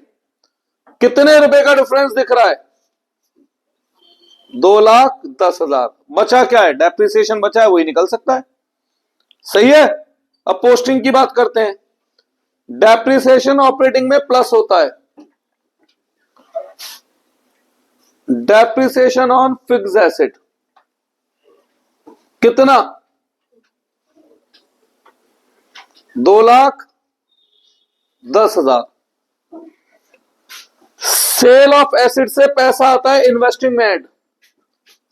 कितने रुपए का डिफरेंस दिख रहा है? 2,10,000। बचा क्या है? डेप्रिसिएशन बचा है, वही निकल सकता है। सही है। अब पोस्टिंग की बात करते हैं। डेप्रिसिएशन ऑपरेटिंग में प्लस होता है। डेप्रिसिएशन ऑन फिक्स एसेट कितना? 2,10,000। सेल ऑफ एसेट से पैसा आता है इन्वेस्टिंग में add.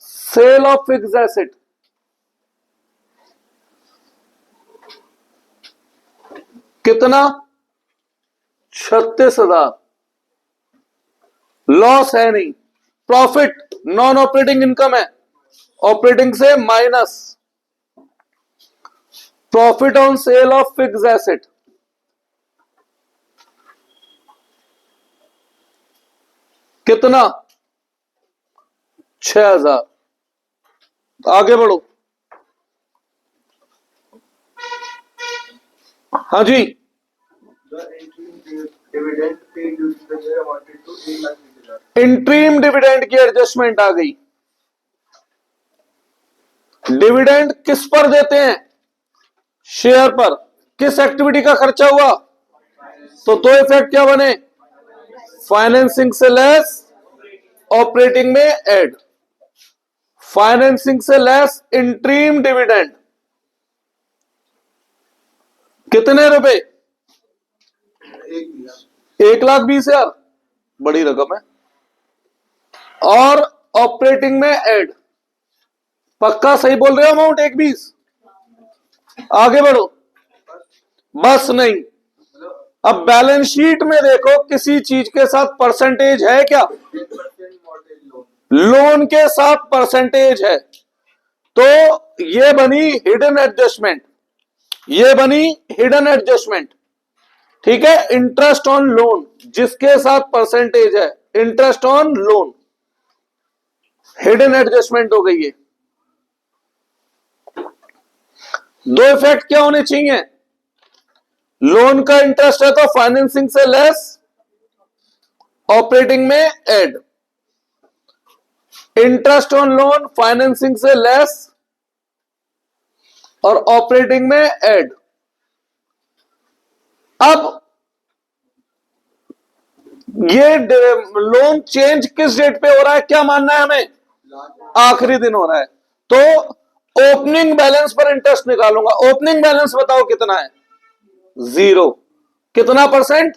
Sale of fix asset कितना? 36,000। लॉस है नहीं। प्रॉफिट नॉन ऑपरेटिंग इनकम है, ऑपरेटिंग से minus. Profit on sale of fix asset कितना? 6,000। आगे बढ़ो। हाँ जी। The interim dividend paid during the year amounted to 8,20,000. Interim dividend की एडजस्टमेंट आ गई। डिविडेंड किस पर देते हैं? शेयर पर। किस एक्टिविटी का खर्चा हुआ? तो दो इफेक्ट क्या बने? फाइनेंसिंग से लेस, ऑपरेटिंग में ऐड। फाइनेंसिंग से लेस इंट्रीम डिविडेंड कितने रुपए? 1,20,000। बड़ी रकम है। और ऑपरेटिंग में ऐड। पक्का सही बोल रहे हो? अमाउंट 1,20। आगे बढ़ो। बस नहीं। अब बैलेंस शीट में देखो, किसी चीज के साथ परसेंटेज है क्या? 10% mortgage loan. लोन के साथ परसेंटेज है, तो ये बनी हिडन एडजस्टमेंट। ये बनी हिडन एडजस्टमेंट। ठीक है। इंटरेस्ट ऑन लोन जिसके साथ परसेंटेज है, interest on loan, hidden adjustment हो गई है। दो इफेक्ट क्या होने चाहिए? लोन का इंटरेस्ट है तो फाइनेंसिंग से लेस, ऑपरेटिंग में add. Interest on loan financing से लेस और ऑपरेटिंग में ऐड। अब ये लोन चेंज किस डेट पे हो रहा है? क्या मानना है हमें? आखिरी दिन हो रहा है। तो ओपनिंग बैलेंस पर इंटरेस्ट निकालूंगा। ओपनिंग बैलेंस बताओ कितना है? 0। कितना परसेंट?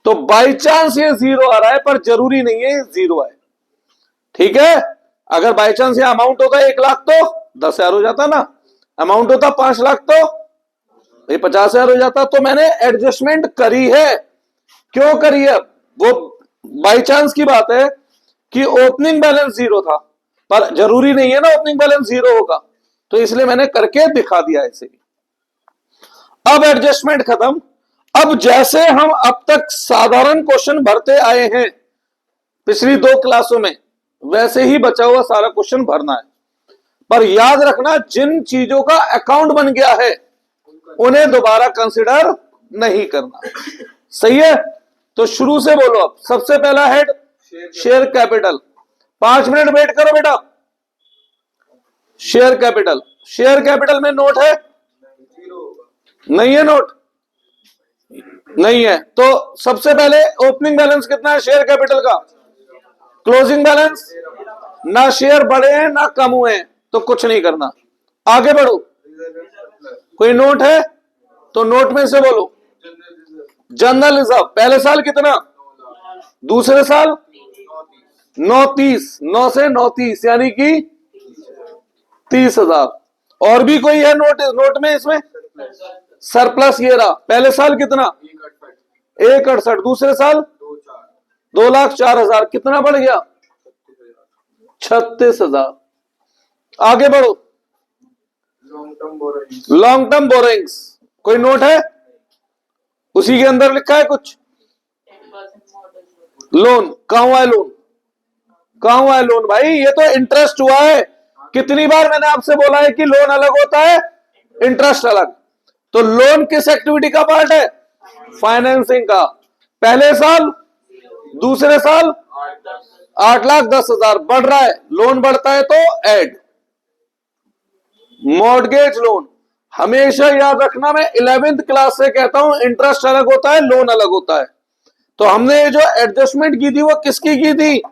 तो बाई चांस ये 0 आ रहा है, पर जरूरी नहीं है ये 0 आए। ठीक है। अगर बाई चांस ये अमाउंट होता 1 लाख तो 10,000 हो जाता ना। अमाउंट होता 5 लाख तो ये 50,000 हो जाता। तो मैंने एडजस्टमेंट करी है। क्यों करी है? वो बाई चांस की बात है कि ओपनिंग बैलेंस 0 था, पर जरूरी नहीं है ना ओपनिंग बैलेंस जीरो होगा, तो इसलिए मैंने करके दिखा दिया ऐसे ही। अब एडजस्टमेंट खत्म। अब जैसे हम अब तक साधारण क्वेश्चन भरते आए हैं पिछली 2 क्लासों में, वैसे ही बचा हुआ सारा क्वेश्चन भरना है। पर याद रखना, जिन चीजों का अकाउंट बन गया है उन्हें दोबारा कंसिडर नहीं करना। सही है? तो शुरू से बोलो। अब सबसे पहला head share capital. 5 minute wait करो बेटा। शेयर कैपिटल, शेयर कैपिटल में नोट है? नहीं है नोट? नहीं है। तो सबसे पहले ओपनिंग बैलेंस कितना है शेयर कैपिटल का? Closing balance? ना शेयर बढ़े हैं ना कम हुए हैं, तो कुछ नहीं करना। आगे बढ़ो। कोई नोट है तो नोट में से बोलो। जनरल रिजर्व पहले साल कितना? दूसरे साल 930, 9 से 930 यानी कि 30,000। और भी कोई है नोट में? इसमें सरप्लस ये रहा। पहले साल कितना? 168। दूसरे साल 2,04,000। कितना बढ़ गया? 36,000। आगे बढ़ो। Long term borrowings. कोई नोट है? उसी के अंदर लिखा है कुछ? लोन। कहां हुआ है लोन? कहां हुआ है लोन भाई? ये तो इंटरेस्ट हुआ है। कितनी बार मैंने आपसे बोला है कि लोन अलग होता है, इंटरेस्ट अलग। तो लोन किस एक्टिविटी का पार्ट है? फाइनेंसिंग का। पहले साल, दूसरे साल 8,10,000 बढ़ रहा है। लोन बढ़ता है तो ऐड। मॉर्गेज लोन हमेशा याद रखना, मैं 11th क्लास से कहता हूं इंटरेस्ट अलग होता है, लोन अलग होता है। तो हमने जो एडजस्टमेंट की थी वो किसकी की थी?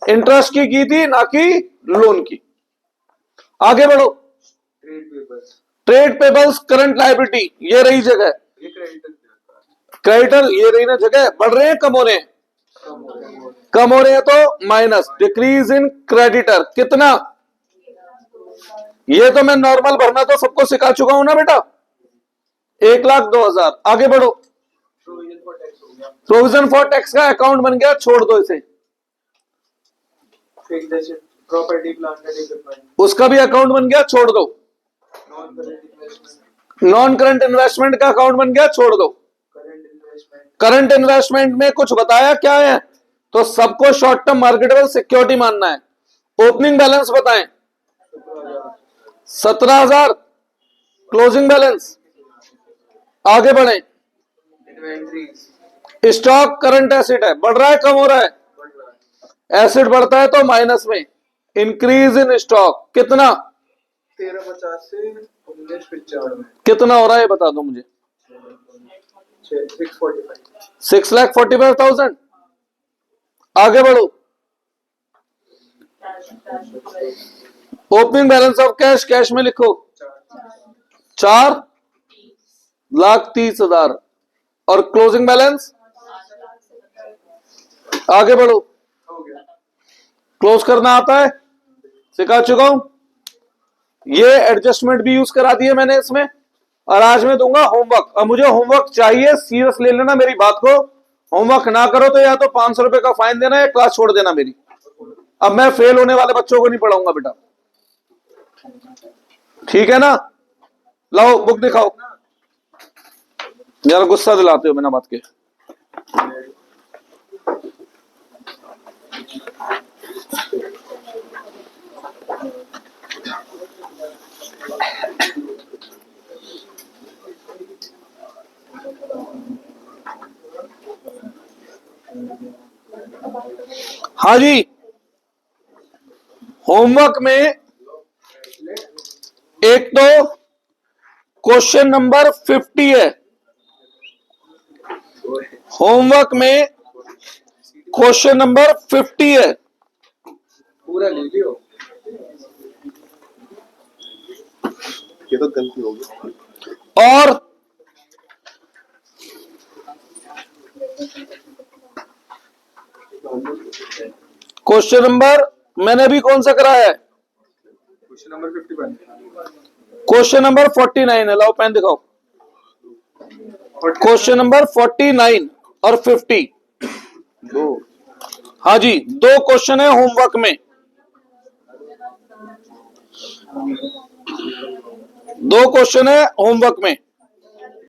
इंटरेस्ट की थी, ना कि लोन की। आगे बढ़ो। ट्रेड पेबल्स करंट लायबिलिटी, ये रही जगह। क्रेडिटर ये रही ना जगह। बढ़ रहे हैं कम हो रहे हैं? कम हो रहे हैं तो माइनस। डिक्रीज इन क्रेडिटर कितना? ये तो मैं नॉर्मल भरना तो सबको सिखा चुका हूं ना बेटा। 1,02,000। आगे बढ़ो। प्रोविजन फॉर टैक्स का अकाउंट बन गया, छोड़ दो इसे। प्रॉपर्टी प्लांट एंड इक्विपमेंट, उसका भी अकाउंट बन गया, छोड़ दो। नॉन करंट इन्वेस्टमेंट का अकाउंट बन गया, छोड़ दो। करंट इन्वेस्टमेंट में कुछ बताया क्या है? तो सबको शॉर्ट टर्म मार्केटेबल सिक्योरिटी मानना है। ओपनिंग बैलेंस बताएं। 17,000 क्लोजिंग बैलेंस। आगे बढ़े। स्टॉक करंट एसिड है, बढ़ रहा है कम हो रहा है? एसिड बढ़ता है तो माइनस में। इंक्रीज इन स्टॉक कितना? 1350 से 1995 कितना हो रहा है बता दो मुझे। 645 6,45,000। आगे बढ़ो। Opening balance of cash, cash में लिखो 4,30,000 और क्लोजिंग बैलेंस। आगे बढ़ो। क्लोज करना आता है? सिखा चुका हूं। ये एडजस्टमेंट भी यूज करा दिए मैंने इसमें। और आज मैं दूंगा होमवर्क। अब मुझे होमवर्क चाहिए, सीरियस ले लेना मेरी बात को। होमवर्क ना करो तो या तो 500 रुपए का फाइन देना या क्लास छोड़ देना मेरी। अब मैं फेल होने वाले बच्चों को नहीं पढ़ाऊंगा बेटा, ठीक है ना? लाओ बुक दिखाओ। यार गुस्सा दिलाते हो बिना बात के। हाँ जी, होमवर्क में एक तो क्वेश्चन नंबर 50 है। होमवर्क में क्वेश्चन नंबर 50 है। पूरा ले लियो। ये तो गलती होगी। और क्वेश्चन नंबर मैंने अभी कौन सा कराया है? Question number 51। क्वेश्चन नंबर 49 है। लाओ पेन दिखाओ। क्वेश्चन नंबर 49 और 50 दो। हाँ जी, 2 क्वेश्चन है होमवर्क में। दो क्वेश्चन है होमवर्क में।